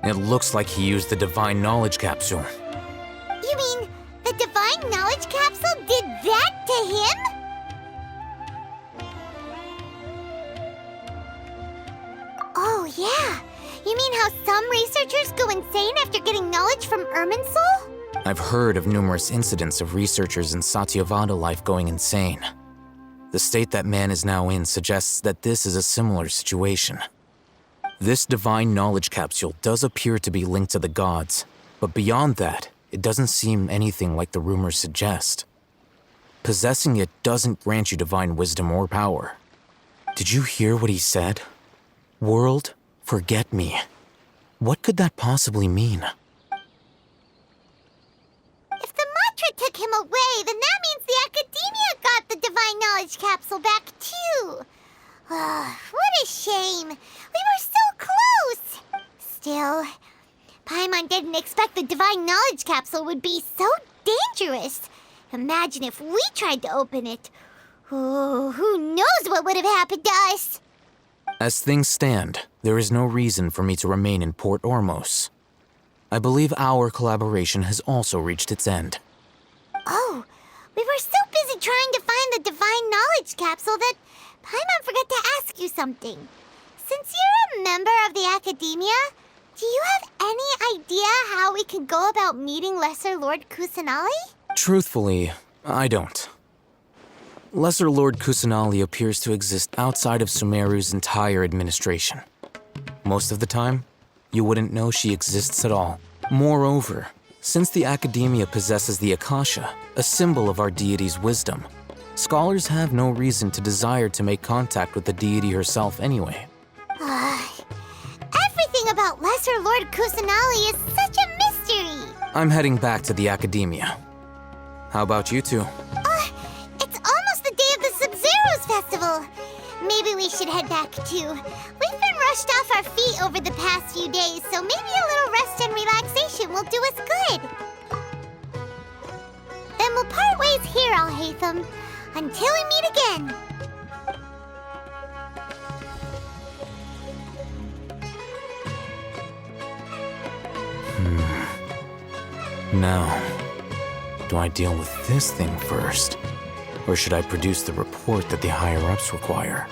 It looks like he used the Divine Knowledge Capsule. You mean the Divine Knowledge Capsule did that to him? Oh, yeah. You mean how some researchers go insane after getting knowledge from Irminsul? I've heard of numerous incidents of researchers in Satyavada life going insane. The state that man is now in suggests that this is a similar situation. This Divine Knowledge Capsule does appear to be linked to the gods, but beyond that, it doesn't seem anything like the rumors suggest. Possessing it doesn't grant you divine wisdom or power. Did you hear what he said? World, forget me. What could that possibly mean? If the mantra took him away, then that means the Academia got the Divine Knowledge Capsule back too. What a shame. We were so close. Still, Paimon didn't expect the Divine Knowledge Capsule would be so dangerous. Imagine if we tried to open it. Oh, who knows what would have happened to us? As things stand, there is no reason for me to remain in Port Ormos. I believe our collaboration has also reached its end. Oh, we were so busy trying to find the Divine Knowledge Capsule that Paimon forgot to ask you something. Since you're a member of the Academia, do you have any idea how we can go about meeting Lesser Lord Kusanali? Truthfully, I don't. Lesser Lord Kusanali appears to exist outside of Sumeru's entire administration. Most of the time, you wouldn't know she exists at all. Moreover, since the Academia possesses the Akasha, a symbol of our deity's wisdom, scholars have no reason to desire to make contact with the deity herself anyway. Everything about Lesser Lord Kusanali is such a mystery! I'm heading back to the Academia. How about you two? It's almost the day of the Sumeru's festival. Maybe we should head back too. We've been rushed off our feet over the past few days, so maybe a little rest and relaxation will do us good. Then we'll part ways here, Alhaitham, until we meet again. Now, do I deal with this thing first? Or should I produce the report that the higher-ups require?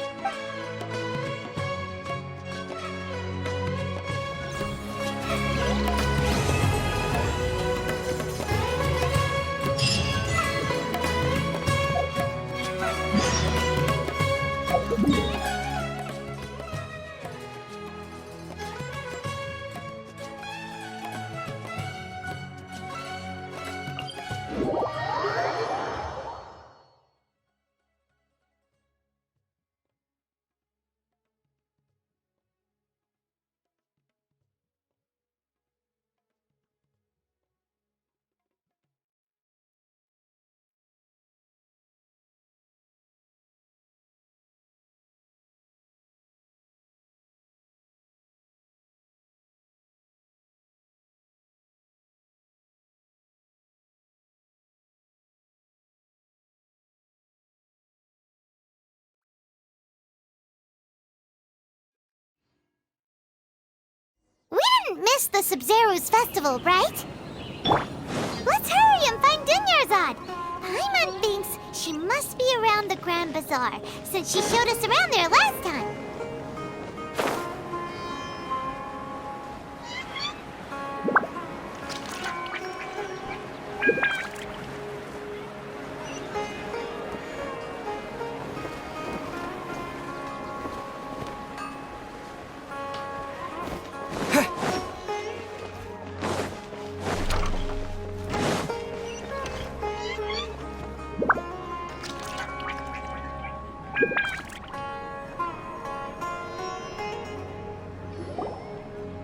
We didn't miss the Sumeru's festival, right? Let's hurry and find Dunyarzad. Paimon thinks she must be around the Grand Bazaar, since she showed us around there last time.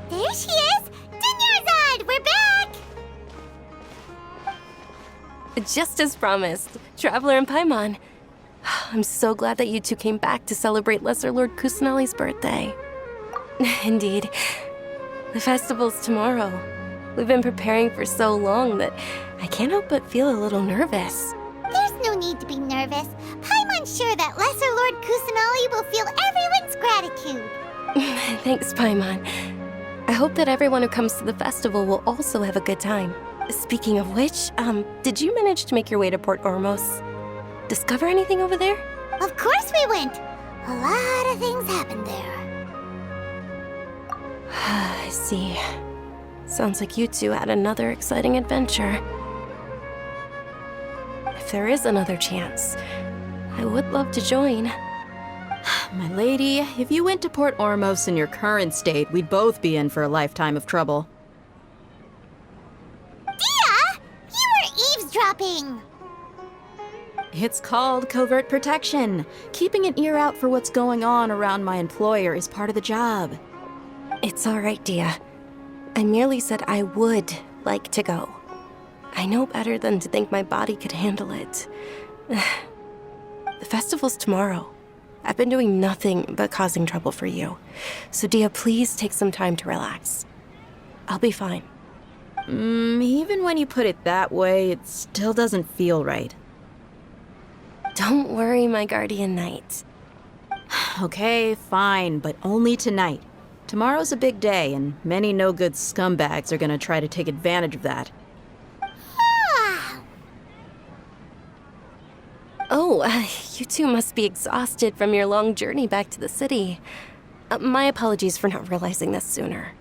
There she is! Dunyarzad, we're back! Just as promised, Traveler and Paimon. I'm so glad that you two came back to celebrate Lesser Lord Kusanali's birthday. Indeed. The festival's tomorrow. We've been preparing for so long that I can't help but feel a little nervous. There's no need to be nervous. Paimon's sure that Lesser Lord Kusanali will feel everyone's gratitude. Thanks, Paimon. I hope that everyone who comes to the festival will also have a good time. Speaking of which, did you manage to make your way to Port Ormos? Discover anything over there? Of course we went. A lot of things happened there. I see. Sounds like you two had another exciting adventure. If there is another chance, I would love to join. My lady, if you went to Port Ormos in your current state, we'd both be in for a lifetime of trouble. Dia! You were eavesdropping! It's called covert protection. Keeping an ear out for what's going on around my employer is part of the job. It's all right, Dia. I merely said I would like to go. I know better than to think my body could handle it. The festival's tomorrow. I've been doing nothing but causing trouble for you. So, Dia, please take some time to relax. I'll be fine. Even when you put it that way, it still doesn't feel right. Don't worry, my guardian knight. Okay, fine, but only tonight. Tomorrow's a big day, and many no-good scumbags are gonna try to take advantage of that. Oh, you two must be exhausted from your long journey back to the city. My apologies for not realizing this sooner.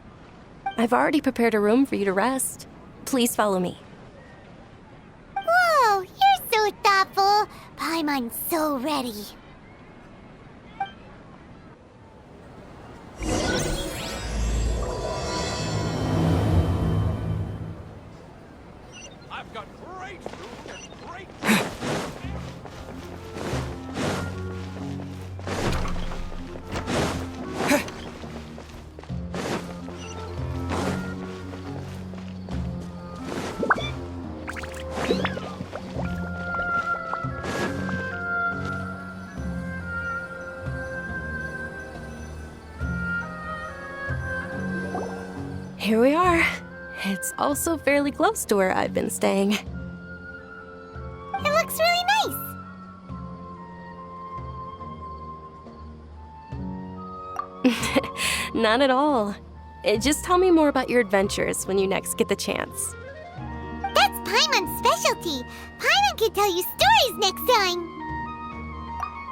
I've already prepared a room for you to rest. Please follow me. Whoa, you're so thoughtful. Paimon's so ready. I've got great food and great... Here we are. It's also fairly close to where I've been staying. It looks really nice. Not at all. Just tell me more about your adventures when you next get the chance. That's Paimon's specialty. Paimon can tell you stories next time.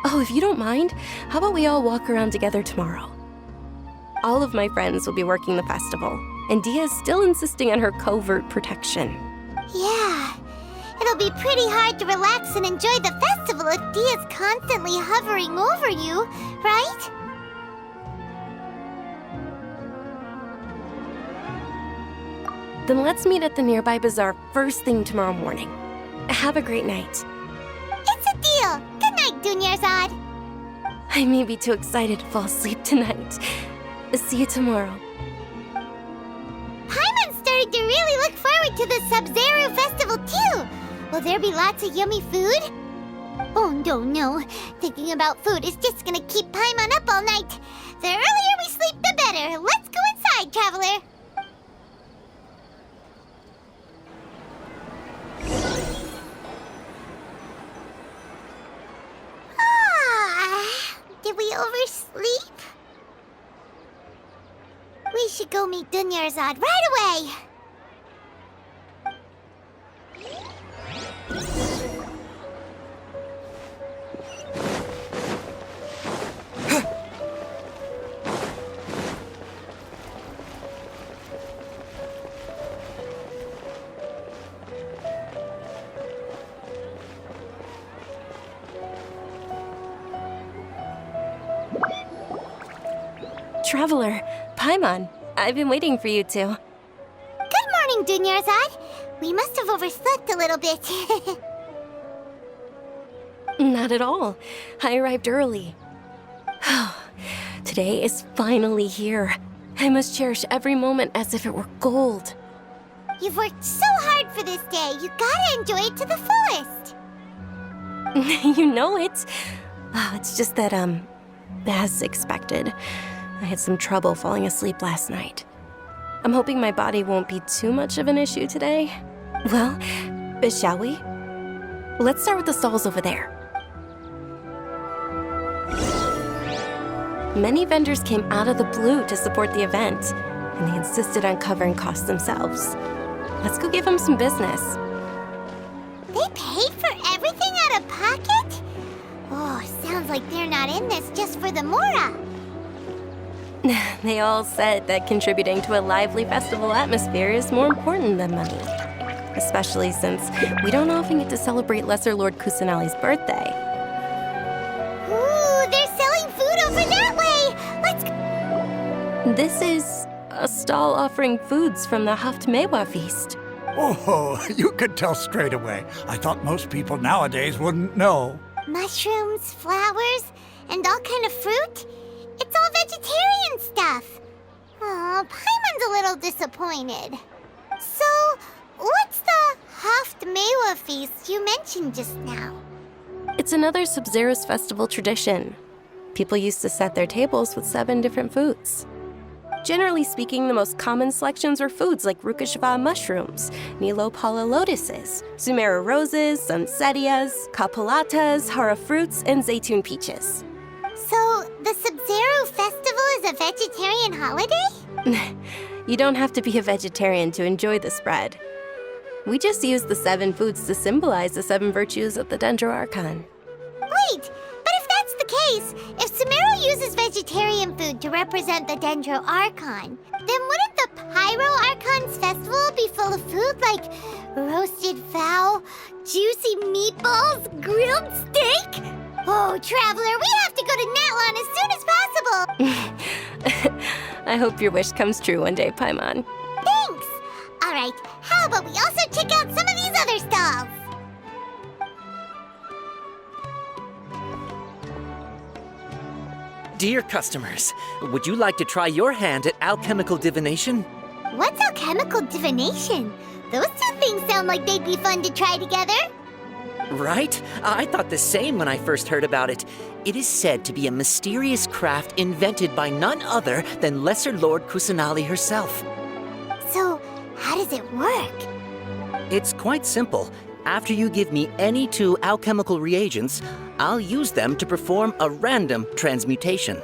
Oh, if you don't mind, how about we all walk around together tomorrow? All of my friends will be working the festival, and Dia's still insisting on her covert protection. Yeah. It'll be pretty hard to relax and enjoy the festival if Dia's constantly hovering over you, right? Then let's meet at the nearby bazaar first thing tomorrow morning. Have a great night. It's a deal. Good night, Dunyarzad. I may be too excited to fall asleep tonight. See you tomorrow. Paimon's starting to really look forward to the Sumeru festival too. Will there be lots of yummy food? Oh no. Thinking about food is just gonna keep Paimon up all night. The earlier we sleep, the better. Let's go inside, traveler. Did we oversleep? We should go meet Dunyarzad right away. Traveler, Paimon, I've been waiting for you two. Good morning, Dunyarzad. We must have overslept a little bit. Not at all. I arrived early. Today is finally here. I must cherish every moment as if it were gold. You've worked so hard for this day. You gotta enjoy it to the fullest. You know it. It's just that, as expected, I had some trouble falling asleep last night. I'm hoping my body won't be too much of an issue today. Well, shall we? Let's start with the stalls over there. Many vendors came out of the blue to support the event. and they insisted on covering costs themselves. Let's go give them some business. They paid for everything out of pocket? Oh, sounds like they're not in this just for the Mora. They all said that contributing to a lively festival atmosphere is more important than money. Especially since we don't often get to celebrate Lesser Lord Kusanali's birthday. Ooh, they're selling food over that way! Let's go! This is a stall offering foods from the Haftmewa feast. Oh, you could tell straight away. I thought most people nowadays wouldn't know. Mushrooms, flowers, and all kind of fruit? It's all vegetarian stuff. Oh, Paimon's a little disappointed. So, what's the Haftmewa feast you mentioned just now? It's another Sub-Zero's festival tradition. People used to set their tables with 7 different foods. Generally speaking, the most common selections were foods like Rukashava mushrooms, Nilopala lotuses, Sumeru roses, Sunsetias, Kapalatas, Hara fruits, and Zaytun peaches. So, the Sub-Zero festival is a vegetarian holiday? You don't have to be a vegetarian to enjoy the spread. We just use the 7 foods to symbolize the 7 virtues of the Dendro Archon. Wait, but if that's the case, if Sumeru uses vegetarian food to represent the Dendro Archon, then wouldn't the Pyro Archon's festival be full of food like roasted fowl, juicy meatballs, grilled steak? Oh, Traveler, we have to go to Natlan as soon as possible! I hope your wish comes true one day, Paimon. Thanks! Alright, how about we also check out some of these other stalls? Dear customers, would you like to try your hand at alchemical divination? What's alchemical divination? Those two things sound like they'd be fun to try together. Right? I thought the same when I first heard about it. It is said to be a mysterious craft invented by none other than Lesser Lord Kusanali herself. So, how does it work? It's quite simple. After you give me any 2 alchemical reagents, I'll use them to perform a random transmutation.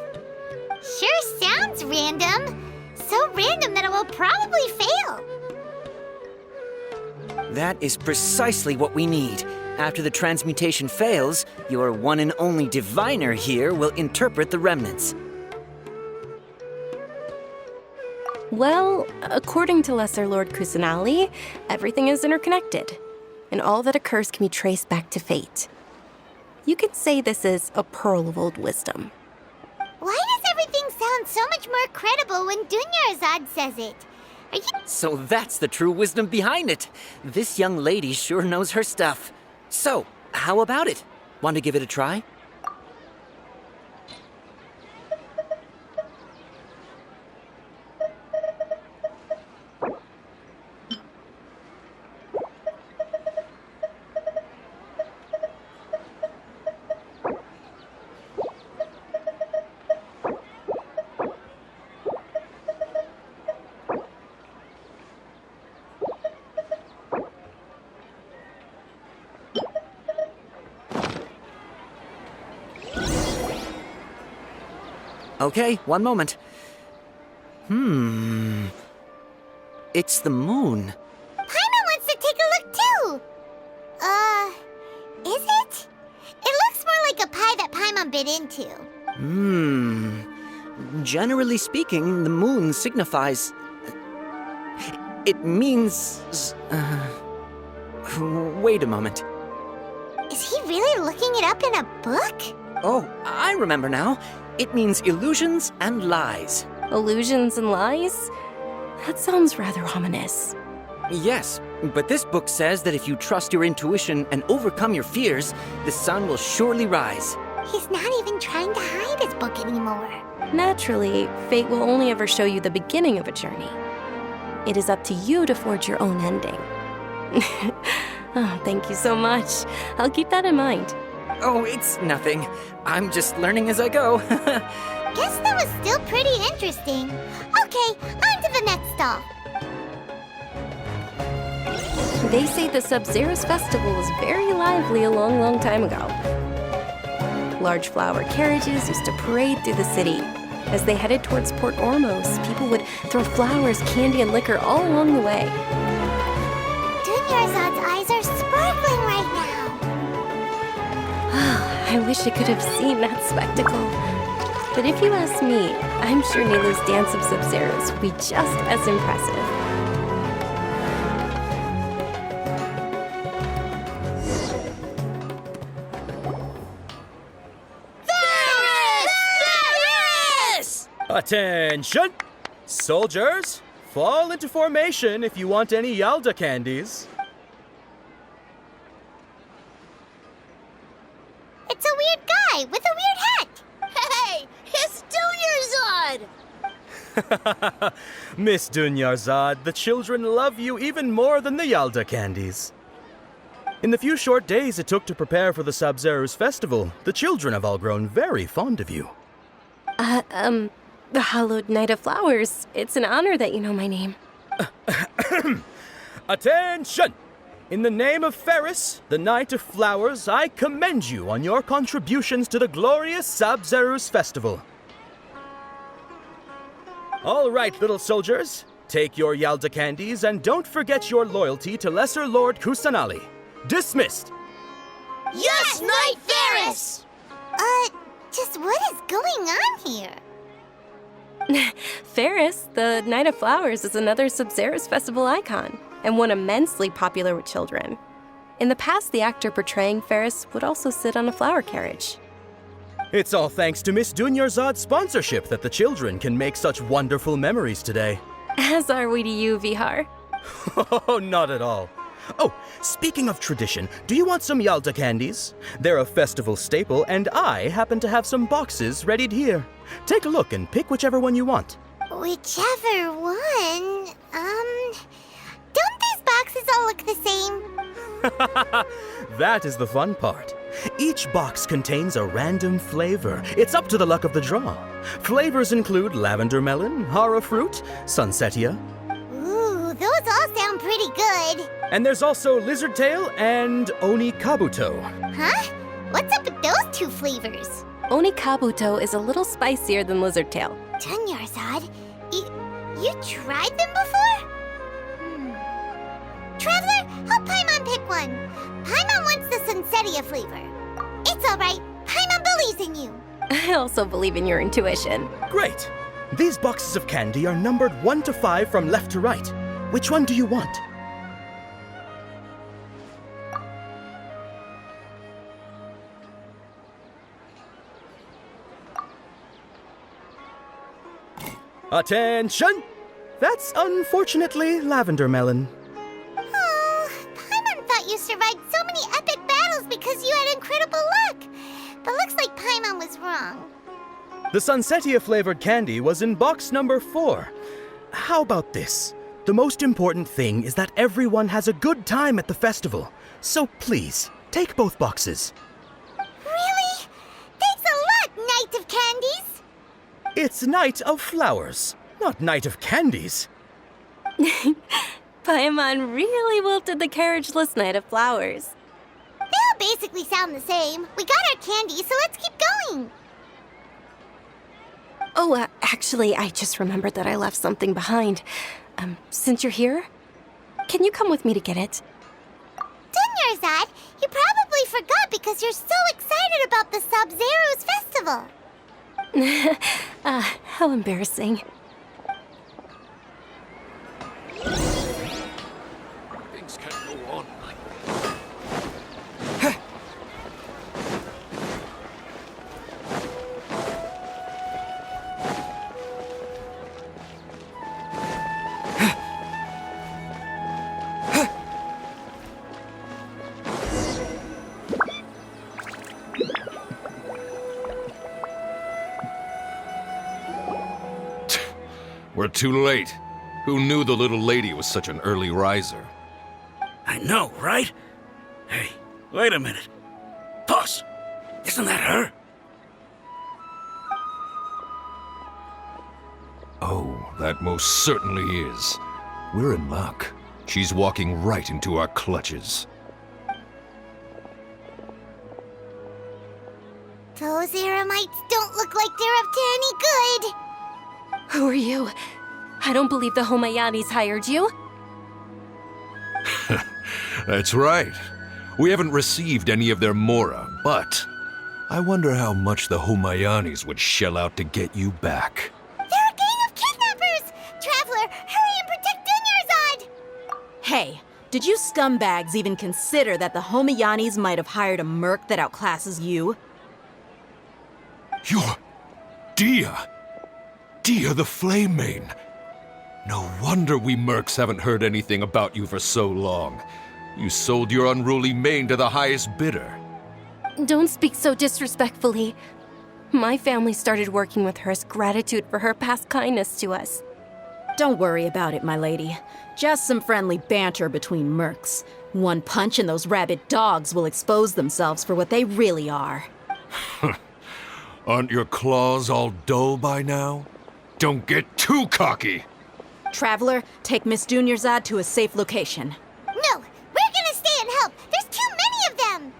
Sure sounds random. So random that it will probably fail. That is precisely what we need. After the transmutation fails, your one and only diviner here will interpret the remnants. Well, according to Lesser Lord Kusanali, everything is interconnected, and all that occurs can be traced back to fate. You could say this is a pearl of old wisdom. Why does everything sound so much more credible when Dunyarzad says it? Are you... So that's the true wisdom behind it. This young lady sure knows her stuff. So, how about it? Want to give it a try? Okay, one moment. It's the moon. Paimon wants to take a look too! Is it? It looks more like a pie that Paimon bit into. Generally speaking, the moon signifies... It means... Wait a moment. Is he really looking it up in a book? Oh, I remember now. It means illusions and lies. Illusions and lies? That sounds rather ominous. Yes, but this book says that if you trust your intuition and overcome your fears, the sun will surely rise. He's not even trying to hide his book anymore. Naturally, fate will only ever show you the beginning of a journey. It is up to you to forge your own ending. Oh, thank you so much. I'll keep that in mind. Oh, it's nothing. I'm just learning as I go. Guess that was still pretty interesting. Okay, on to the next stall. They say the Sub-Zero's festival was very lively a long, long time ago. Large flower carriages used to parade through the city. As they headed towards Port Ormos, people would throw flowers, candy, and liquor all along the way. Dunyarzad's eyes are sparkling right now. I wish I could have seen that spectacle. But if you ask me, I'm sure Nilu's dance of Sub-Zeros would be just as impressive. Attention! Soldiers, fall into formation if you want any Yalda candies. It's a weird guy with a weird hat. Hey, it's Dunyarzad! Miss Dunyarzad, the children love you even more than the Yalda candies. In the few short days it took to prepare for the Sub-Zero's festival, the children have all grown very fond of you. The Hallowed Knight of Flowers. It's an honor that you know my name. Attention! In the name of Ferris, the Knight of Flowers, I commend you on your contributions to the glorious Sub-Zero's festival. All right, little soldiers, take your Yalda candies and don't forget your loyalty to Lesser Lord Kusanali. Dismissed! Yes, Knight Ferris! Just what is going on here? Ferris, the Knight of Flowers, is another Sub-Zero's festival icon, and one immensely popular with children. In the past, the actor portraying Ferris would also sit on a flower carriage. It's all thanks to Miss Dunyarzad's sponsorship that the children can make such wonderful memories today. As are we to you, Vihar. Oh, not at all. Oh, speaking of tradition, do you want some Yalda candies? They're a festival staple, and I happen to have some boxes readied here. Take a look and pick whichever one you want. Whichever one, don't these boxes all look the same? That is the fun part. Each box contains a random flavor. It's up to the luck of the draw. Flavors include lavender melon, hara fruit, sunsetia. Ooh, those all sound pretty good. And there's also lizard tail and oni kabuto. Huh? What's up with those two flavors? Oni Kabuto is a little spicier than Lizard Tail. Dunyarzad, you tried them before? Traveler, help Paimon pick one. Paimon wants the Sunsetia flavor. It's all right. Paimon believes in you. I also believe in your intuition. Great! These boxes of candy are numbered 1 to 5 from left to right. Which one do you want? Attention! That's unfortunately lavender melon. Oh, Paimon thought you survived so many epic battles because you had incredible luck. But looks like Paimon was wrong. The Sunsetia flavored candy was in box number 4. How about this? The most important thing is that everyone has a good time at the festival. So please, take both boxes. Really? Thanks a lot, Knight of Candies. It's Knight of Flowers, not Knight of Candies. Paimon really wilted the carriageless Knight of Flowers. They all basically sound the same. We got our candy, so let's keep going. Oh, actually, I just remembered that I left something behind. Since you're here, can you come with me to get it? Dunyarzad, you probably forgot because you're so excited about the Sub-Zero's festival. How embarrassing. Things can't go on like We're too late. Who knew the little lady was such an early riser? I know, right? Hey, wait a minute. Boss, isn't that her? Oh, that most certainly is. We're in luck. She's walking right into our clutches. Those Eremites don't look like they're up to any good. Who are you? I don't believe the Homayanis hired you. That's right. We haven't received any of their Mora, but I wonder how much the Homayanis would shell out to get you back. They're a gang of kidnappers! Traveler, hurry and protect Dunyarzad! Hey, did you scumbags even consider that the Homayanis might have hired a merc that outclasses you? You're... Dia! Dia the Flame Main! No wonder we mercs haven't heard anything about you for so long. You sold your unruly mane to the highest bidder. Don't speak so disrespectfully. My family started working with her as gratitude for her past kindness to us. Don't worry about it, my lady. Just some friendly banter between mercs. One punch and those rabid dogs will expose themselves for what they really are. Aren't your claws all dull by now? Don't get too cocky! Traveler, take Miss Dunyarzad to a safe location. No, we're gonna stay and help. There's too many of them.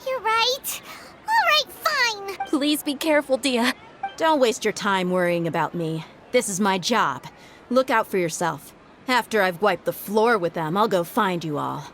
You're right. All right, fine. Please be careful, Dia. Don't waste your time worrying about me. This is my job. Look out for yourself. After I've wiped the floor with them, I'll go find you all.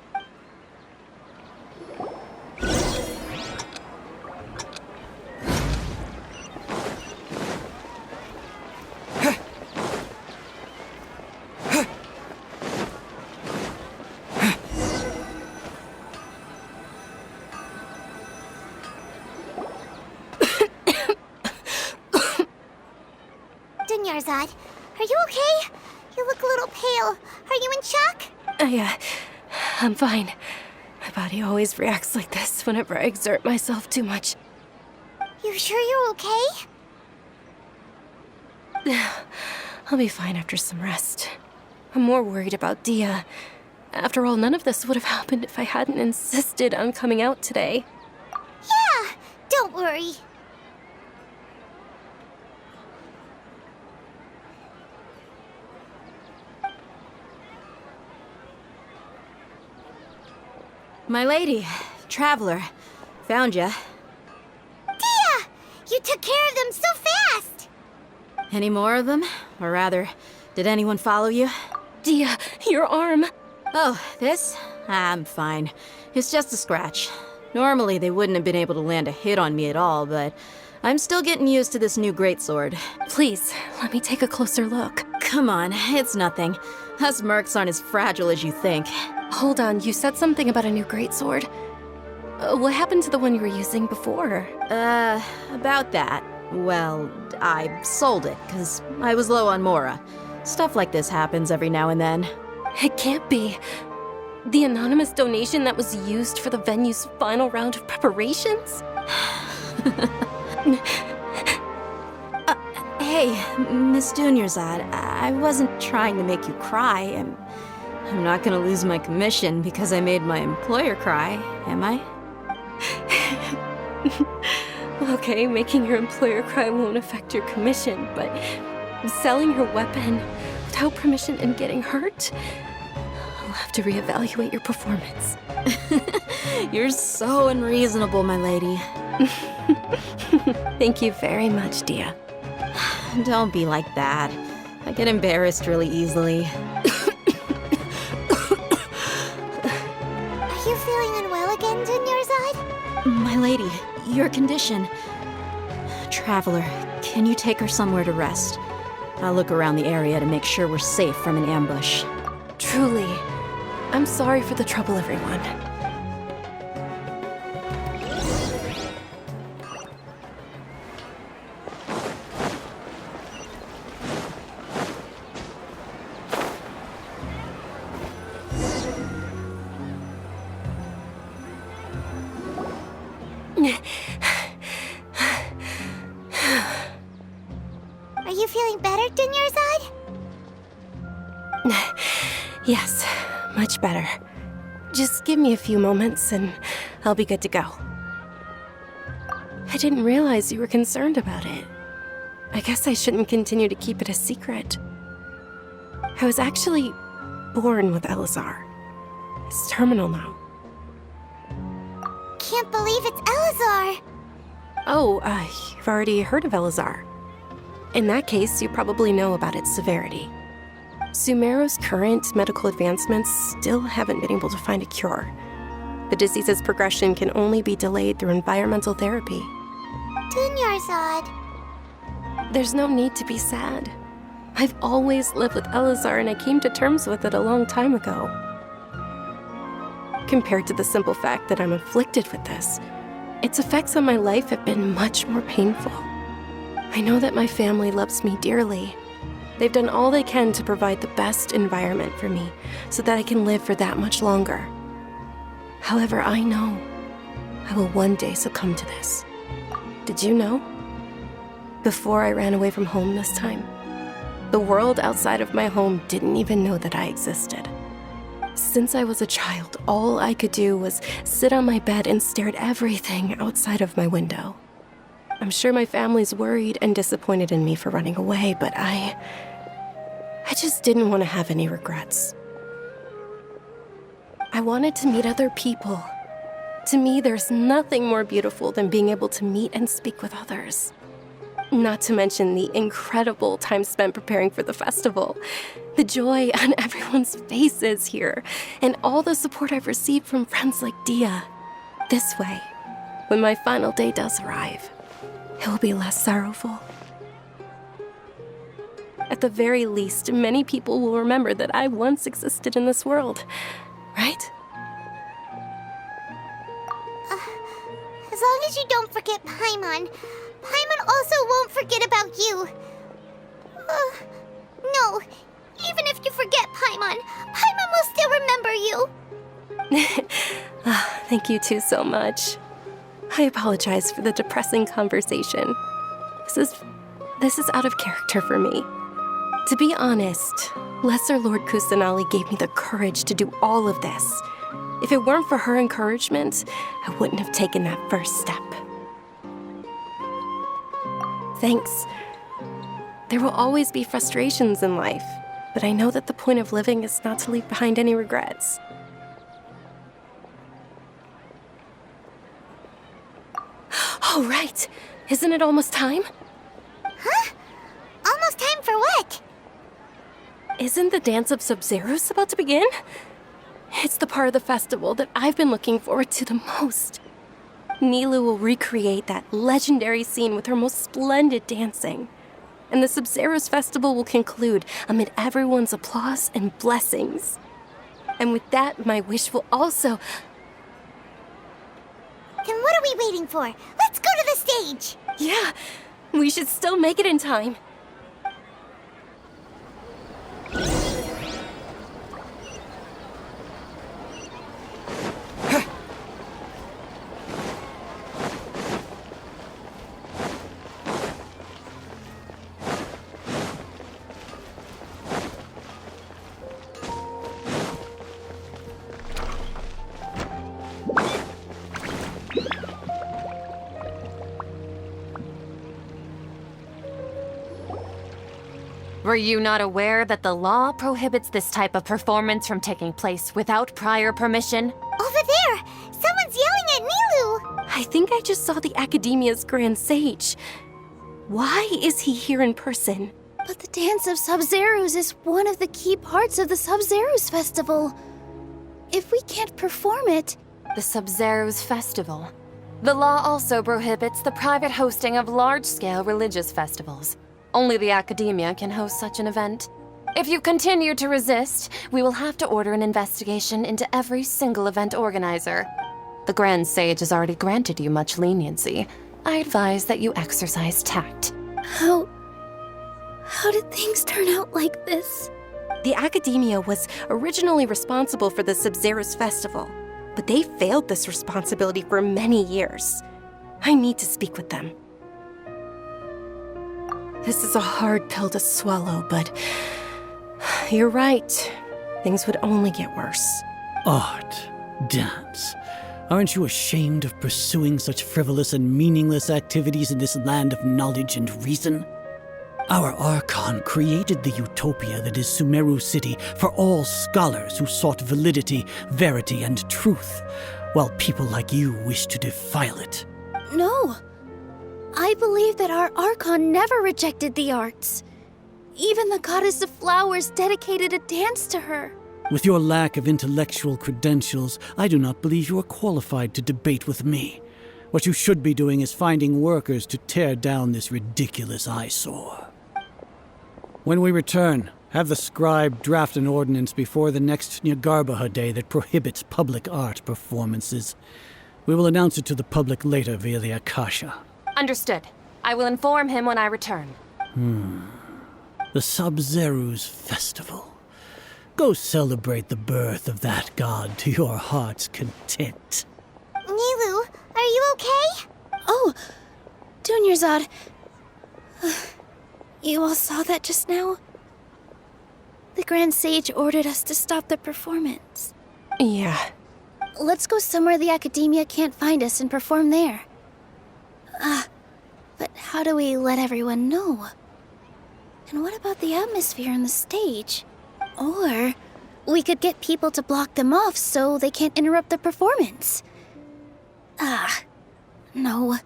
Dunyarzad, are you okay? You look a little pale. Are you in shock? I'm fine. My body always reacts like this whenever I exert myself too much. You sure you're okay? I'll be fine after some rest. I'm more worried about Dia. After all, none of this would have happened if I hadn't insisted on coming out today. Yeah, don't worry. My lady, Traveler, found ya. Dia! You took care of them so fast! Any more of them? Or rather, did anyone follow you? Dia, your arm! Oh, this? I'm fine. It's just a scratch. Normally, they wouldn't have been able to land a hit on me at all, but I'm still getting used to this new greatsword. Please, let me take a closer look. Come on, it's nothing. Us mercs aren't as fragile as you think. Hold on, you said something about a new greatsword. What happened to the one you were using before? About that. Well, I sold it, because I was low on Mora. Stuff like this happens every now and then. It can't be. The anonymous donation that was used for the venue's final round of preparations? Hey, Miss Dunyarzad, I wasn't trying to make you cry. I'm not gonna lose my commission because I made my employer cry, am I? Okay, making your employer cry won't affect your commission, but selling her weapon without permission and getting hurt? I'll have to reevaluate your performance. You're so unreasonable, my lady. Thank you very much, Dia. Don't be like that. I get embarrassed really easily. Are you feeling unwell again, Dunyarzad? My lady, your condition. Traveler, can you take her somewhere to rest? I'll look around the area to make sure we're safe from an ambush. Truly, I'm sorry for the trouble, everyone. Are you feeling better, Dunyarzad? Yes, much better. Just give me a few moments and I'll be good to go. I didn't realize you were concerned about it. I guess I shouldn't continue to keep it a secret. I was actually born with Elazar. It's terminal now. Can't believe it's Elazar. Oh, you've already heard of Elazar. In that case, you probably know about its severity. Sumeru's current medical advancements still haven't been able to find a cure. The disease's progression can only be delayed through environmental therapy. Dunyarzad. There's no need to be sad. I've always lived with Elazar, and I came to terms with it a long time ago. Compared to the simple fact that I'm afflicted with this, its effects on my life have been much more painful. I know that my family loves me dearly. They've done all they can to provide the best environment for me so that I can live for that much longer. However, I know I will one day succumb to this. Did you know? Before I ran away from home this time, the world outside of my home didn't even know that I existed. Since I was a child, all I could do was sit on my bed and stare at everything outside of my window. I'm sure my family's worried and disappointed in me for running away, but I just didn't want to have any regrets. I wanted to meet other people. To me, there's nothing more beautiful than being able to meet and speak with others. Not to mention the incredible time spent preparing for the festival, the joy on everyone's faces here, and all the support I've received from friends like Dia. This way, when my final day does arrive, it will be less sorrowful. At the very least, many people will remember that I once existed in this world, right? As long as you don't forget Paimon, Paimon also won't forget about you. No, even if you forget Paimon, Paimon will still remember you. Thank you two so much. I apologize for the depressing conversation. This is out of character for me. To be honest, Lesser Lord Kusanali gave me the courage to do all of this. If it weren't for her encouragement, I wouldn't have taken that first step. Thanks. There will always be frustrations in life, but I know that the point of living is not to leave behind any regrets. Oh, right. Isn't it almost time? Huh? Almost time for what? Isn't the Dance of Sub-Zeros about to begin? It's the part of the festival that I've been looking forward to the most. Nilu will recreate that legendary scene with her most splendid dancing. And the Sub-Zeros festival will conclude amid everyone's applause and blessings. And with that, my wish will also... Then what are we waiting for? Let's go to the stage! Yeah, we should still make it in time. Were you not aware that the law prohibits this type of performance from taking place without prior permission? Over there! Someone's yelling at Nilu! I think I just saw the Academia's Grand Sage. Why is he here in person? But the Dance of Sub-Zeros is one of the key parts of the Sub-Zeros Festival. If we can't perform it... The Sub-Zeros Festival. The law also prohibits the private hosting of large-scale religious festivals. Only the Academia can host such an event. If you continue to resist, we will have to order an investigation into every single event organizer. The Grand Sage has already granted you much leniency. I advise that you exercise tact. How did things turn out like this? The Academia was originally responsible for the Sub-Zeros Festival, but they failed this responsibility for many years. I need to speak with them. This is a hard pill to swallow, but you're right. Things would only get worse. Art, dance. Aren't you ashamed of pursuing such frivolous and meaningless activities in this land of knowledge and reason? Our Archon created the utopia that is Sumeru City for all scholars who sought validity, verity, and truth, while people like you wish to defile it. No. I believe that our Archon never rejected the arts. Even the goddess of flowers dedicated a dance to her. With your lack of intellectual credentials, I do not believe you are qualified to debate with me. What you should be doing is finding workers to tear down this ridiculous eyesore. When we return, have the scribe draft an ordinance before the next Nyagarbha day that prohibits public art performances. We will announce it to the public later via the Akasha. Understood. I will inform him when I return. The Sub-Zeru's festival. Go celebrate the birth of that god to your heart's content. Nilu, are you okay? Oh, Dunyarzad. You all saw that just now? The Grand Sage ordered us to stop the performance. Yeah. Let's go somewhere the Academia can't find us and perform there. But how do we let everyone know? And what about the atmosphere on the stage? Or we could get people to block them off so they can't interrupt the performance. No.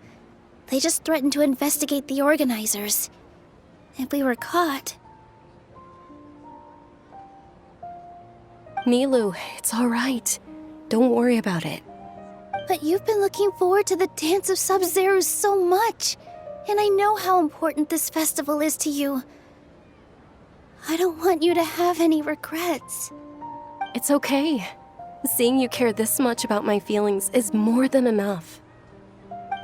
They just threatened to investigate the organizers. If we were caught... Nilu, it's all right. Don't worry about it. But you've been looking forward to the Dance of Sub-Zero so much. And I know how important this festival is to you. I don't want you to have any regrets. It's okay. Seeing you care this much about my feelings is more than enough.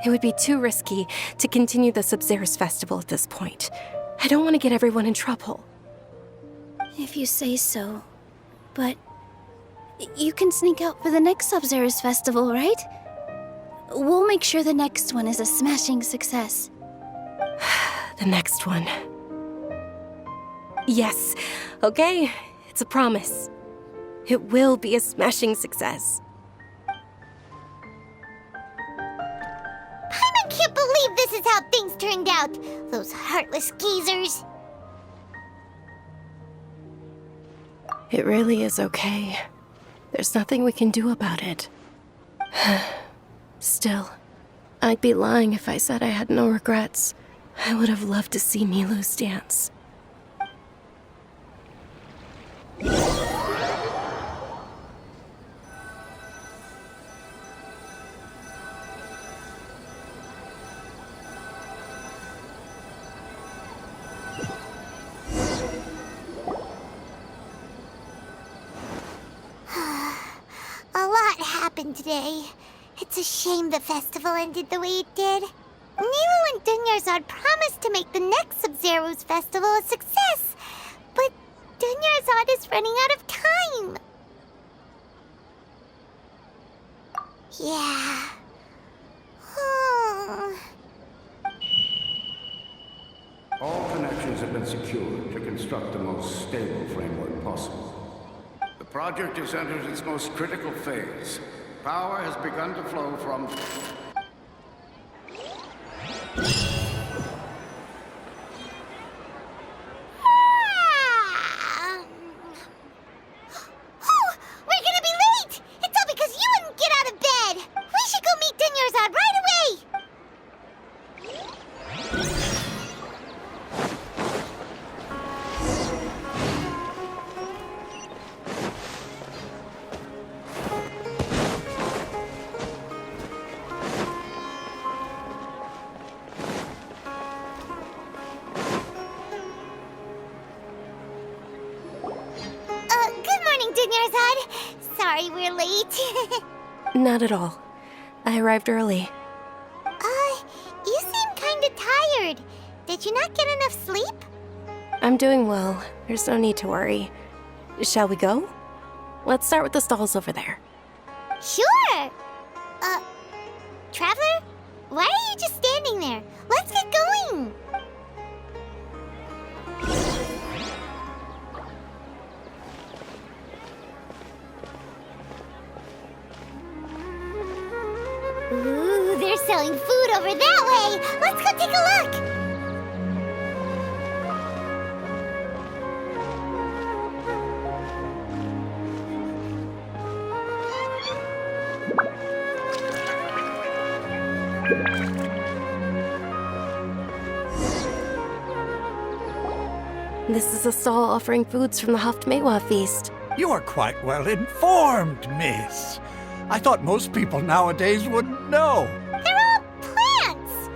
It would be too risky to continue the Sub-Zero's festival at this point. I don't want to get everyone in trouble. If you say so. But you can sneak out for the next Sub-Zero's festival, right? We'll make sure the next one is a smashing success. The next one. Yes. Okay, it's a promise. It will be a smashing success. I can't believe this is how things turned out. Those heartless geezers. It really is okay. There's nothing we can do about it. Still, I'd be lying if I said I had no regrets. I would have loved to see Nilu's dance. A lot happened today. It's a shame the festival ended the way it did. Nilu and Dunyarzad promised to make the next Sub-Zero's festival a success, but Dunyarzad is running out of time. Yeah. All connections have been secured to construct the most stable framework possible. The project has entered its most critical phase. Power has begun to flow from... We're gonna be late! It's all because you wouldn't get out of bed! We should go meet Dunyarzad right away! Good morning, Dunyarzad. Sorry we're late. Not at all. I arrived early. You seem kinda tired. Did you not get enough sleep? I'm doing well. There's no need to worry. Shall we go? Let's start with the stalls over there. Sure! Traveler? Why are you just standing there? Let's get going! Ooh, they're selling food over that way! Let's go take a look! This is a stall offering foods from the Haftmewa feast. You are quite well informed, miss. I thought most people nowadays wouldn't know. They're all plants!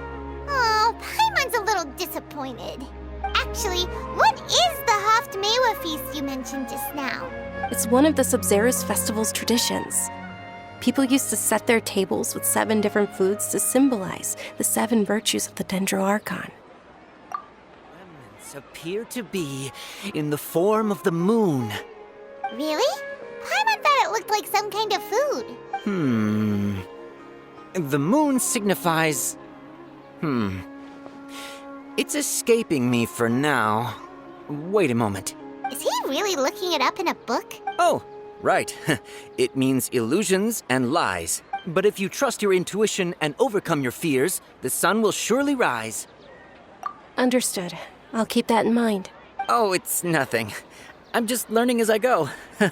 Oh, Paimon's a little disappointed. Actually, what is the Haftmewa feast you mentioned just now? It's one of the Sabzeruz festival's traditions. People used to set their tables with 7 different foods to symbolize the 7 virtues of the Dendro Archon. Remnants appear to be in the form of the moon. Really? Paimon thought it looked like some kind of food. The moon signifies... It's escaping me for now. Wait a moment. Is he really looking it up in a book? Oh, right. It means illusions and lies. But if you trust your intuition and overcome your fears, the sun will surely rise. Understood. I'll keep that in mind. Oh, it's nothing. I'm just learning as I go. Guess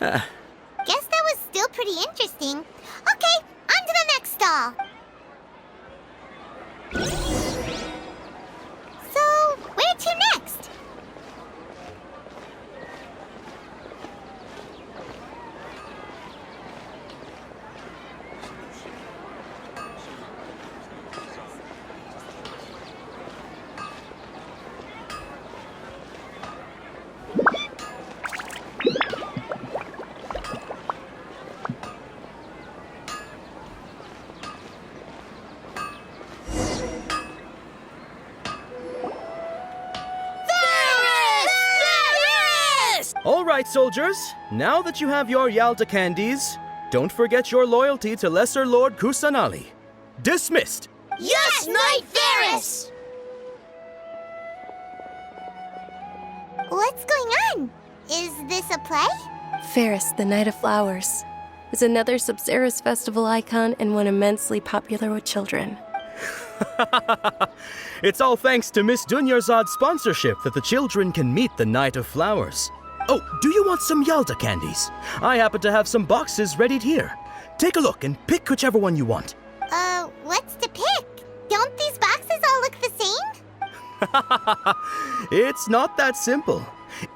that was still pretty interesting. Okay, on to the next stall. So, where to next? All right, soldiers. Now that you have your Yalta candies, don't forget your loyalty to Lesser Lord Kusanali. Dismissed! Yes, Knight Varys! What's going on? Is this a play? Ferris, the Night of Flowers, is another Sabzeruz festival icon and one immensely popular with children. It's all thanks to Miss Dunyarzad's sponsorship that the children can meet the Night of Flowers. Oh, do you want some Yalta candies? I happen to have some boxes readied here. Take a look and pick whichever one you want. What's to pick? Don't these boxes all look the same? It's not that simple.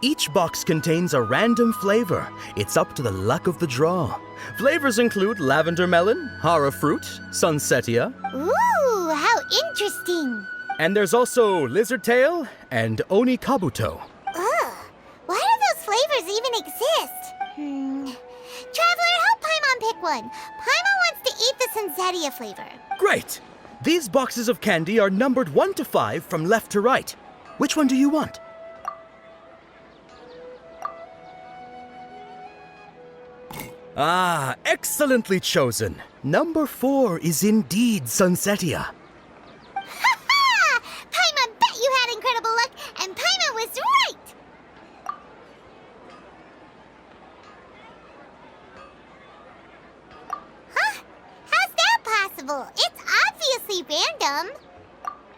Each box contains a random flavor. It's up to the luck of the draw. Flavors include lavender melon, hara fruit, sunsetia. Ooh, how interesting. And there's also lizard tail and oni kabuto. Ugh, why do those flavors even exist? Traveler, help Paimon pick one. Paimon wants to eat the sunsetia flavor. Great! These boxes of candy are numbered 1 to 5 from left to right. Which one do you want? Ah, excellently chosen. Number 4 is indeed sunsetia. Ha ha! Paimon bet you had incredible luck, and Paimon was right! Huh? How's that possible? It's obviously random.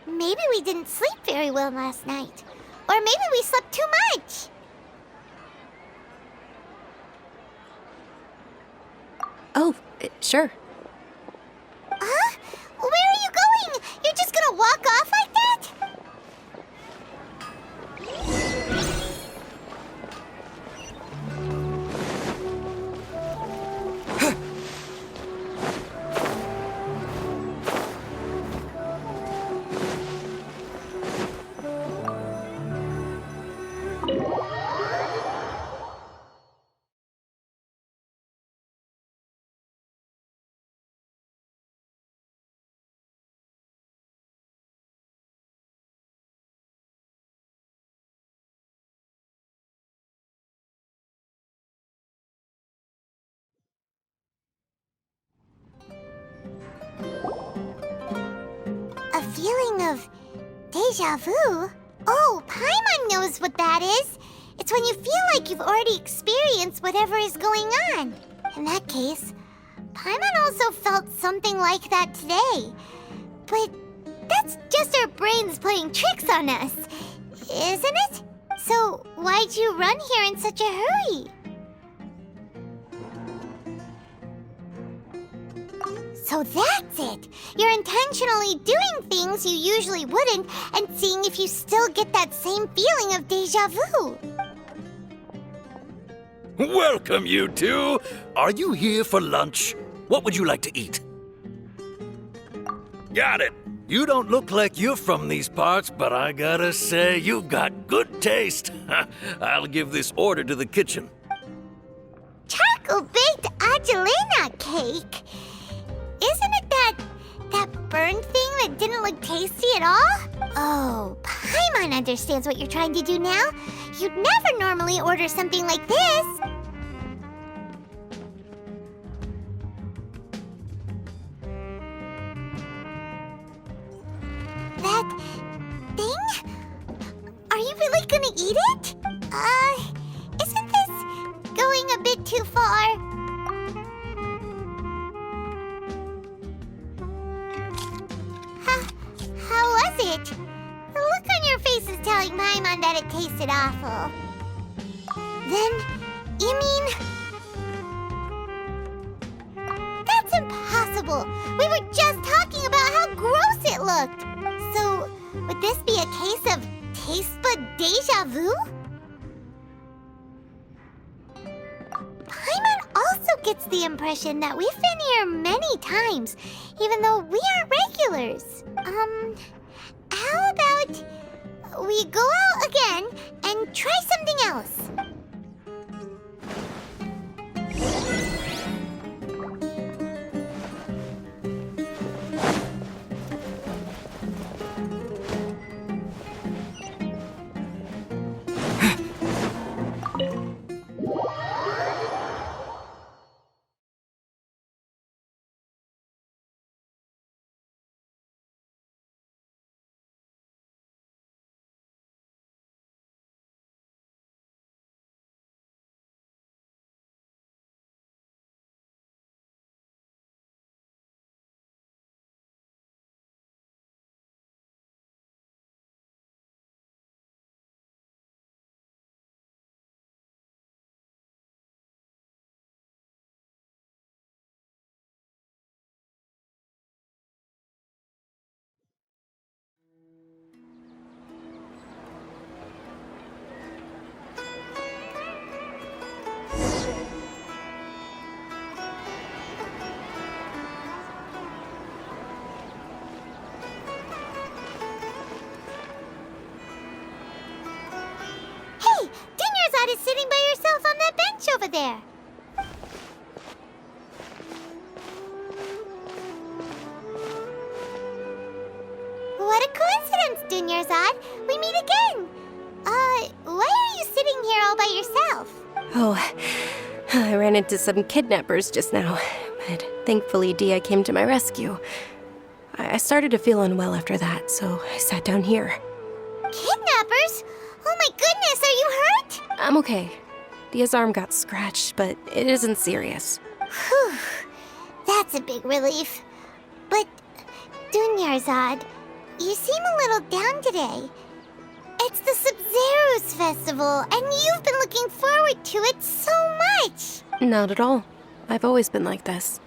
Maybe we didn't sleep very well last night. Or maybe we slept too much. Oh, sure. Huh? Where are you going? You're just gonna walk off like that? A feeling of deja vu? Oh, Paimon knows what that is. It's when you feel like you've already experienced whatever is going on. In that case, Paimon also felt something like that today. But that's just our brains playing tricks on us, isn't it? So why'd you run here in such a hurry? So that's it! You're intentionally doing things you usually wouldn't and seeing if you still get that same feeling of deja vu. Welcome, you two! Are you here for lunch? What would you like to eat? Got it! You don't look like you're from these parts, but I gotta say, you've got good taste. I'll give this order to the kitchen. Charcoal-baked Angelina cake? Isn't it that burned thing that didn't look tasty at all? Oh, Paimon understands what you're trying to do now. You'd never normally order something like this. That thing? Are you really gonna eat it? Isn't this going a bit too far? How was it? The look on your face is telling Paimon that it tasted awful. Then, you mean... That's impossible! We were just talking about how gross it looked! So, would this be a case of taste bud deja vu? Paimon also gets the impression that we've been here many times, even though we aren't regulars. How about we go out again and try something else? Is sitting by yourself on that bench over there. What a coincidence, Dunyarzad. We meet again. Why are you sitting here all by yourself? Oh, I ran into some kidnappers just now, but thankfully Dia came to my rescue. I started to feel unwell after that, so I sat down here. Kidnappers? Oh my goodness, are you hurt? I'm okay. Dia's arm got scratched, but it isn't serious. Whew, that's a big relief. But, Dunyarzad, you seem a little down today. It's the Sub-Zero's festival, and you've been looking forward to it so much. Not at all. I've always been like this.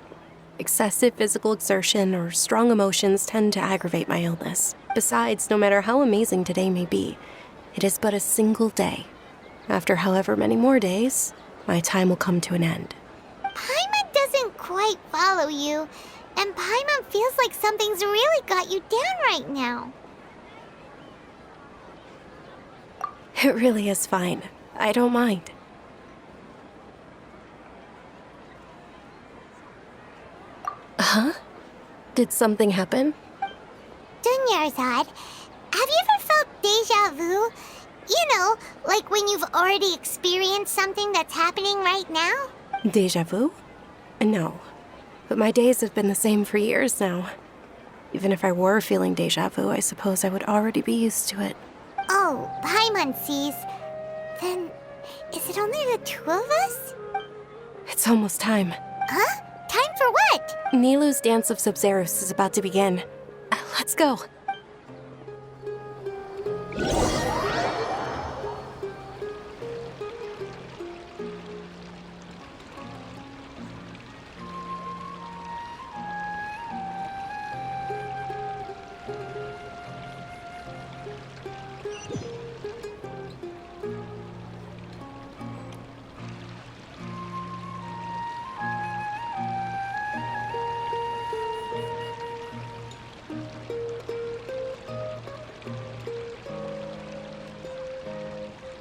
Excessive physical exertion or strong emotions tend to aggravate my illness. Besides, no matter how amazing today may be, it is but a single day. After however many more days, my time will come to an end. Paimon doesn't quite follow you, and Paimon feels like something's really got you down right now. It really is fine. I don't mind. Huh? Did something happen? Dunyarzad, have you ever felt deja vu? You know, like when you've already experienced something that's happening right now? Deja vu? No. But my days have been the same for years now. Even if I were feeling deja vu, I suppose I would already be used to it. Oh, Paimon sees. Then, is it only the two of us? It's almost time. Huh? Time for what? Nilou's Dance of Sub-Zeros is about to begin. Let's go.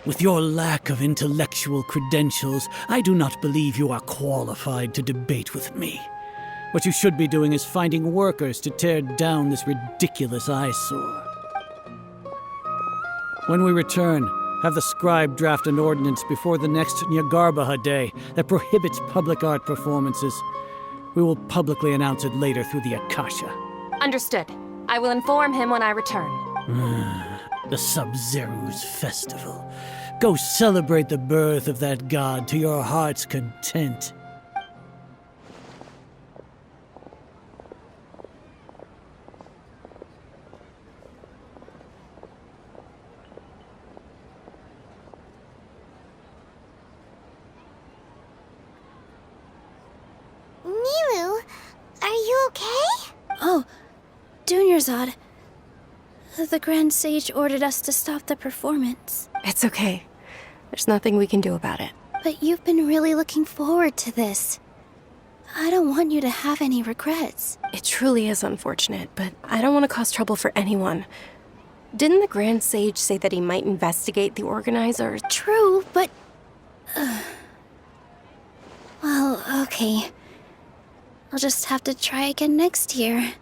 With your lack of intellectual credentials, I do not believe you are qualified to debate with me. What you should be doing is finding workers to tear down this ridiculous eyesore. When we return, have the scribe draft an ordinance before the next Nyagarbaha Day that prohibits public art performances. We will publicly announce it later through the Akasha. Understood. I will inform him when I return. The Sub-Zeru's festival. Go celebrate the birth of that god to your heart's content. Milu, are you okay? Oh, Dunyarzad. The Grand Sage ordered us to stop the performance. It's okay. There's nothing we can do about it. But you've been really looking forward to this. I don't want you to have any regrets. It truly is unfortunate, but I don't want to cause trouble for anyone. Didn't the Grand Sage say that he might investigate the organizers? True, but... Well, okay. I'll just have to try again next year.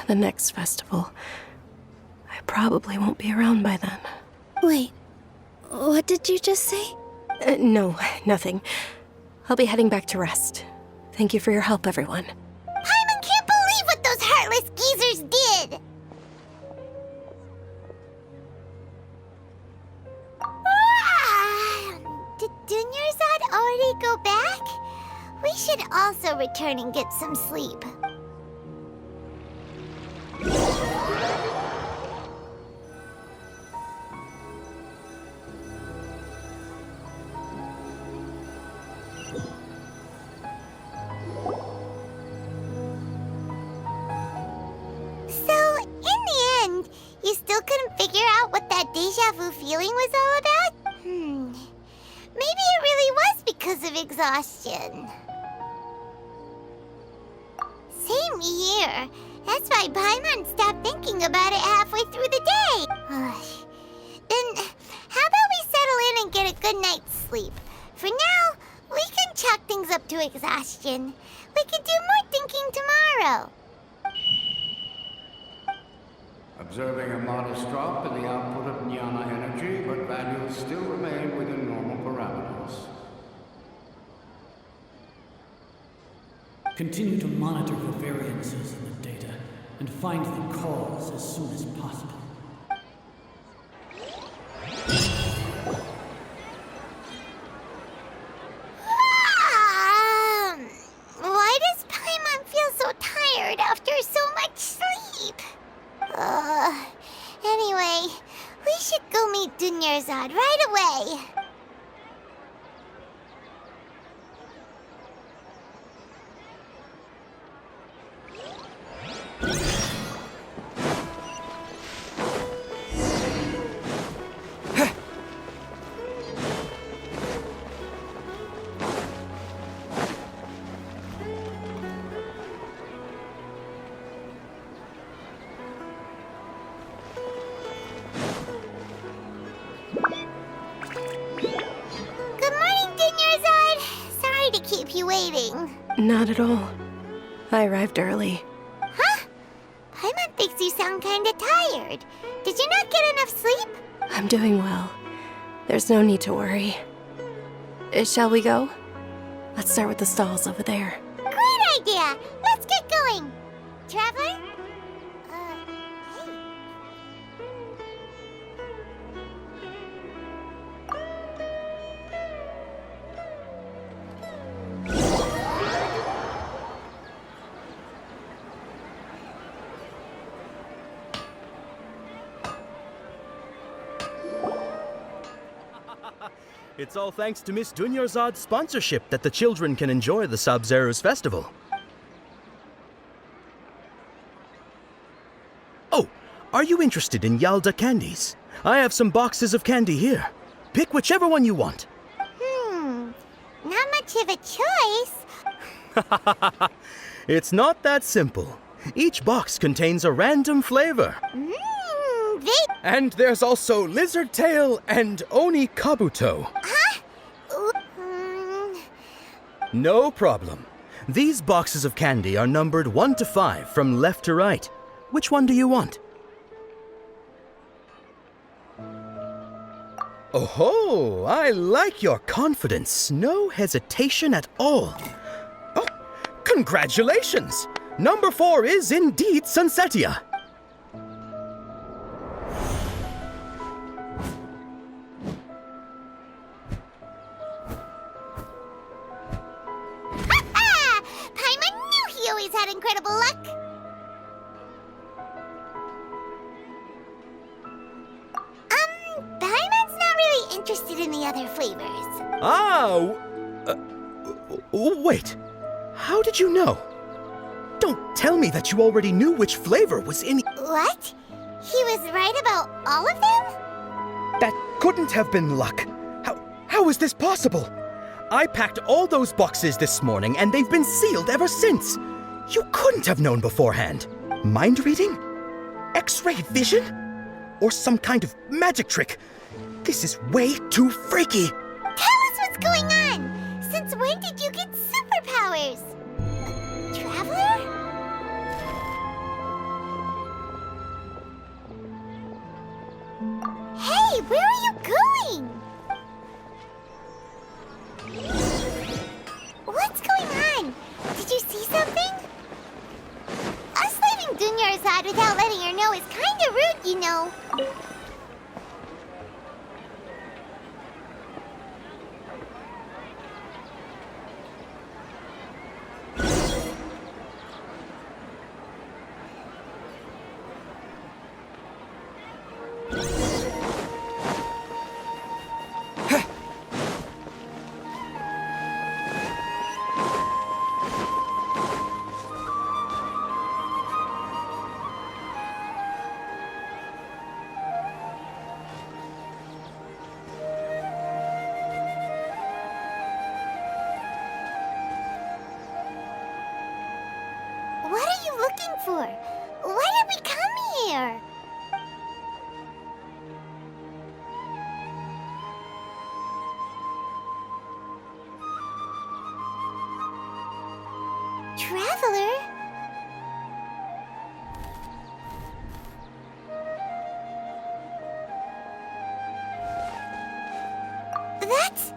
The next festival. I probably won't be around by then. Wait, what did you just say? No, nothing. I'll be heading back to rest. Thank you for your help, everyone. Paimon can't believe what those heartless geezers did! Did Dunyarzad already go back? We should also return and get some sleep. So, in the end, you still couldn't figure out what that deja vu feeling was all about? Maybe it really was because of exhaustion. Same here. That's why Paimon stopped thinking about it halfway through the day. Then, how about we settle in and get a good night's sleep? For now, we can chalk things up to exhaustion. We can do more thinking tomorrow. Observing a modest drop in the output of jnana energy, but values still remain within normal parameters. Continue to monitor for variances in the data and find the cause as soon as possible. Why does Paimon feel so tired after so much sleep? Anyway, we should go meet Dunyarzad right away. Keep you waiting. Not at all. I arrived early. Huh? Paimon thinks you sound kinda tired. Did you not get enough sleep? I'm doing well. There's no need to worry. Shall we go? Let's start with the stalls over there. Great idea! Let's get going! Traveler? Hey. It's all thanks to Miss Dunyarzad's sponsorship that the children can enjoy the Sub-Zeru's festival. Oh, are you interested in Yalda candies? I have some boxes of candy here. Pick whichever one you want. Not much of a choice. It's not that simple. Each box contains a random flavor. They And there's also Lizard Tail and Oni Kabuto. Huh? No problem. These boxes of candy are numbered 1 to 5 from left to right. Which one do you want? Oh, I like your confidence. No hesitation at all. Oh, congratulations! Number 4 is indeed Sunsetia. Paimon knew he always had incredible luck. Paimon's not really interested in the other flavors. Wait. How did you know? Don't tell me that you already knew which flavor was in... What? He was right about all of them? That couldn't have been luck. How is this possible? I packed all those boxes this morning and they've been sealed ever since. You couldn't have known beforehand. Mind reading? X-ray vision? Or some kind of magic trick? This is way too freaky. Tell us what's going on. Since when did you get superpowers? Traveler? Hey, where are you going? What's going on? Did you see something? Us leaving Dunyarzad without letting her know is kinda rude, you know. What are you looking for? Why did we come here? Traveler? That's...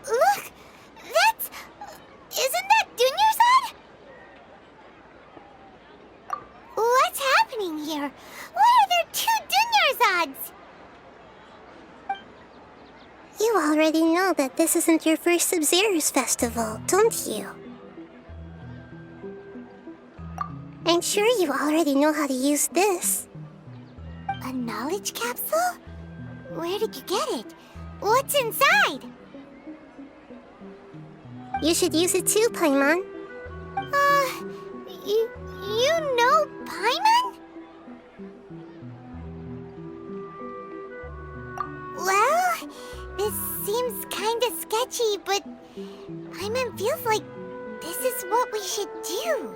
Look! That's... Isn't that Dunyarzad? What's happening here? Why are there 2 Dunyarzads? You already know that this isn't your first Sub-Zero's festival, don't you? I'm sure you already know how to use this. A knowledge capsule? Where did you get it? What's inside? You should use it too, Paimon. You know Paimon? Well, this seems kinda sketchy, but Paimon feels like this is what we should do.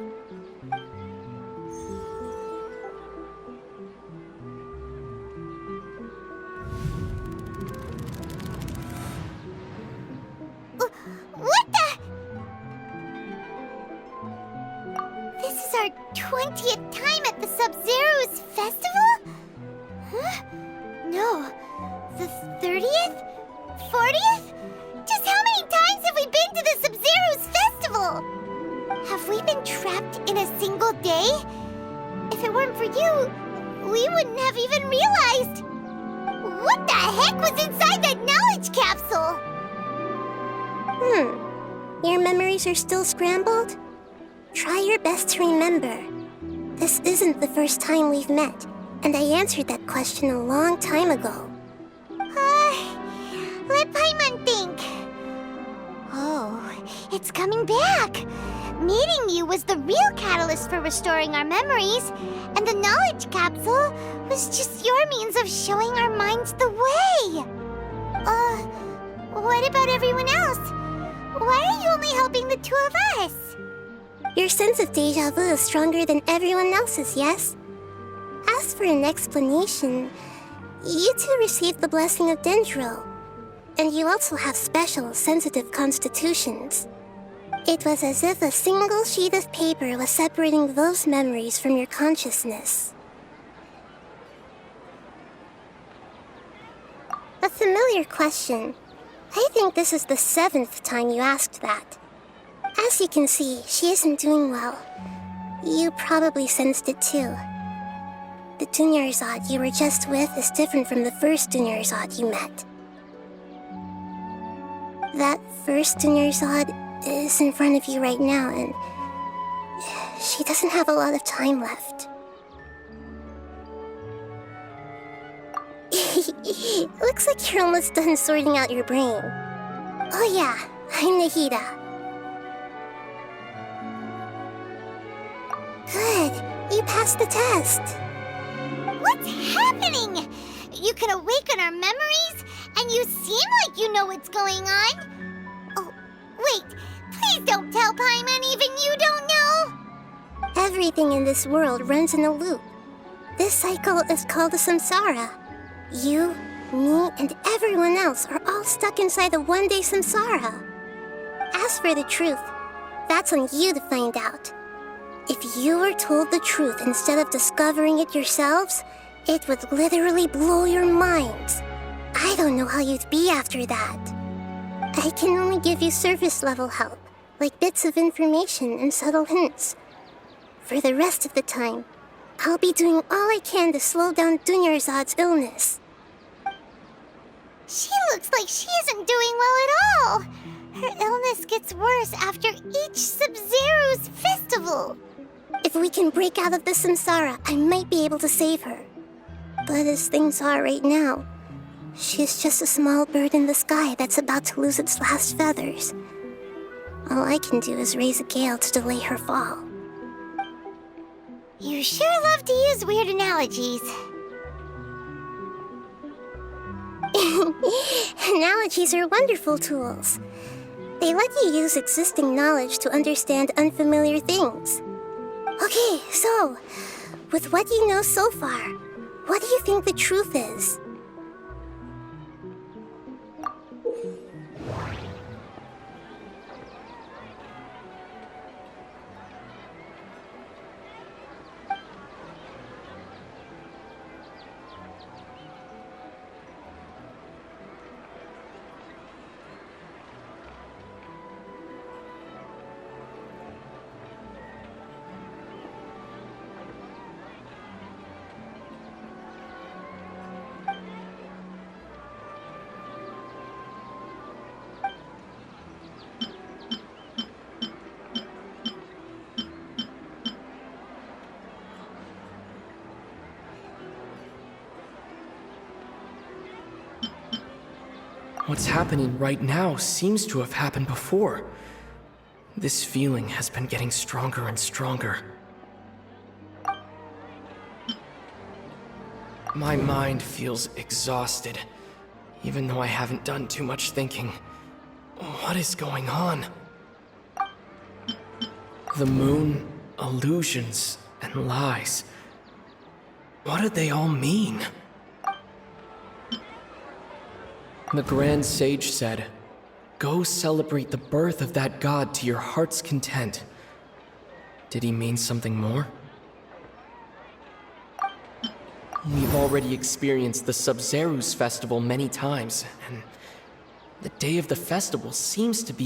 What the? This is our 20th time at the Sub-Zero's festival? Huh? No. The 30th? 40th? Just how many times have we been to the Sub-Zero's festival? Have we been trapped in a single day? If it weren't for you, we wouldn't have even realized. What the heck was inside that knowledge capsule? Your memories are still scrambled? Try your best to remember. This isn't the first time we've met, and I answered that question a long time ago. Let Paimon think. Oh, it's coming back. Meeting you was the real catalyst for restoring our memories, and the knowledge capsule was just your means of showing our minds the way. What about everyone else? Why are you only helping the two of us? Your sense of deja vu is stronger than everyone else's, yes? As for an explanation, you two received the blessing of Dendro, and you also have special, sensitive constitutions. It was as if a single sheet of paper was separating those memories from your consciousness. A familiar question. I think this is the 7th time you asked that. As you can see, she isn't doing well. You probably sensed it too. The Dunyarzad you were just with is different from the first Dunyarzad you met. That first Dunyarzad is in front of you right now, and she doesn't have a lot of time left. Looks like you're almost done sorting out your brain. Oh yeah, I'm Nahida. Good, you passed the test. What's happening? You can awaken our memories, and you seem like you know what's going on. Oh, wait, please don't tell Paimon even you don't know. Everything in this world runs in a loop. This cycle is called the samsara. You, me, and everyone else are all stuck inside the one-day samsara. As for the truth, that's on you to find out. If you were told the truth instead of discovering it yourselves, it would literally blow your minds. I don't know how you'd be after that. I can only give you surface-level help, like bits of information and subtle hints. For the rest of the time, I'll be doing all I can to slow down Dunyarzad's illness. She looks like she isn't doing well at all. Her illness gets worse after each Sub-Zero's festival. If we can break out of the samsara, I might be able to save her. But as things are right now, she's just a small bird in the sky that's about to lose its last feathers. All I can do is raise a gale to delay her fall. You sure love to use weird analogies. Analogies are wonderful tools. They let you use existing knowledge to understand unfamiliar things. Okay, so, with what you know so far, what do you think the truth is? What's happening right now seems to have happened before. This feeling has been getting stronger and stronger. My mind feels exhausted, even though I haven't done too much thinking. What is going on? The moon, illusions, and lies. What do they all mean? The Grand Sage said, "Go celebrate the birth of that god to your heart's content." Did he mean something more? We've already experienced the Sub-Zeru's festival many times, and the day of the festival seems to be